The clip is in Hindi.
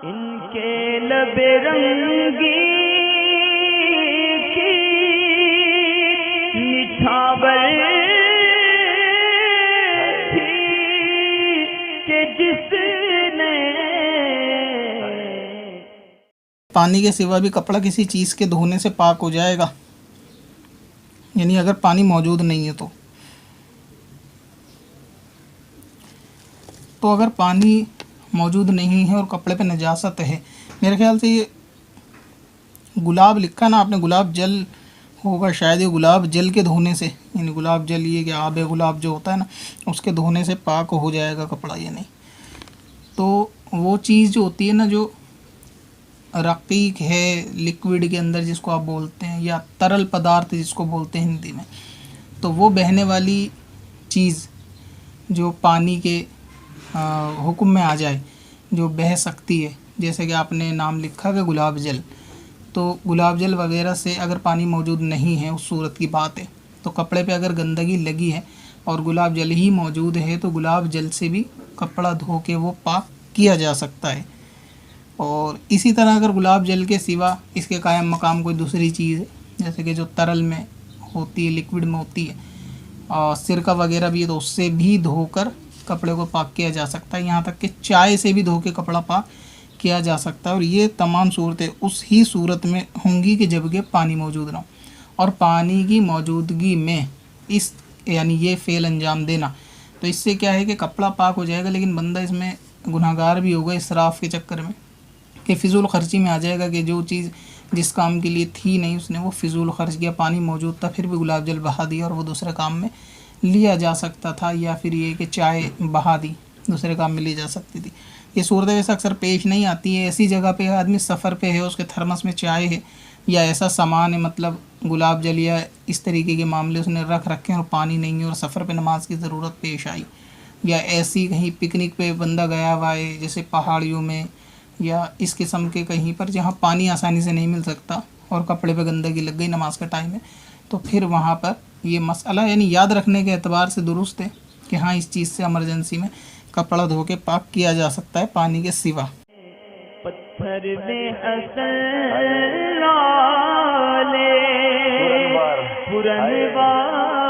इनके लबे रंगी की निछावर थी कि जिसने पानी के सिवा भी कपड़ा किसी चीज़ के धोने से पाक हो जाएगा, यानी अगर पानी मौजूद नहीं है तो अगर पानी मौजूद नहीं है और कपड़े पे नजासत है, मेरे ख्याल से ये गुलाब लिखा ना आपने, गुलाब जल होगा शायद, ये गुलाब जल के धोने से, यानी गुलाब जल ये कि आब गुलाब जो होता है ना, उसके धोने से पाक हो जाएगा कपड़ा। ये नहीं तो वो चीज़ जो होती है ना, जो रकीक है लिक्विड के अंदर जिसको आप बोलते हैं, या तरल पदार्थ जिसको बोलते हैं हिंदी में, तो वो बहने वाली चीज़ जो पानी के हुक्म में आ जाए, जो बह सकती है, जैसे कि आपने नाम लिखा कि गुलाब जल, तो गुलाब जल वगैरह से अगर पानी मौजूद नहीं है, उस सूरत की बात है, तो कपड़े पे अगर गंदगी लगी है और गुलाब जल ही मौजूद है तो गुलाब जल से भी कपड़ा धो के वो पाक किया जा सकता है। और इसी तरह अगर गुलाब जल के सिवा इसके कायम मकाम कोई दूसरी चीज़ है, जैसे कि जो तरल में होती है, लिक्विड में होती है, और सिरका वगैरह भी है, तो उससे भी धोकर कपड़े को पाक किया जा सकता है। यहाँ तक कि चाय से भी धो के कपड़ा पाक किया जा सकता है। और ये तमाम सूरतें उस ही सूरत में होंगी कि जब कि पानी मौजूद ना हो, और पानी की मौजूदगी में इस यानी ये फ़ेल अंजाम देना, तो इससे क्या है कि कपड़ा पाक हो जाएगा, लेकिन बंदा इसमें गुनहगार भी होगा इसराफ़ के चक्कर में, कि फ़िज़ूल ख़र्ची में आ जाएगा, कि जो चीज़ जिस काम के लिए थी नहीं उसने वो फ़िज़ूल ख़र्च किया। पानी मौजूद था फिर भी गुलाब जल बहा दिया और वो दूसरे काम में लिया जा सकता था, या फिर ये कि चाय बहा दी दूसरे काम में ली जा सकती थी। ये सूरत वैसे अक्सर पेश नहीं आती है। ऐसी जगह पे आदमी सफ़र पे है, उसके थर्मस में चाय है या ऐसा सामान है, मतलब गुलाब जल या इस तरीके के मामले उसने रख रखे हैं और पानी नहीं है और सफ़र पे नमाज की ज़रूरत पेश आई, या ऐसी कहीं पिकनिक पे बंदा गया हुआ है जैसे पहाड़ियों में या इस किस्म के कहीं पर जहाँ पानी आसानी से नहीं मिल सकता और कपड़े पे गंदगी लग गई नमाज का टाइम है, तो फिर वहाँ पर ये मसला यानी याद रखने के एतबार से दुरुस्त है कि हाँ इस चीज़ से इमरजेंसी में कपड़ा धो के पाक किया जा सकता है पानी के सिवा। पत्थर में असल लाले पुरनवार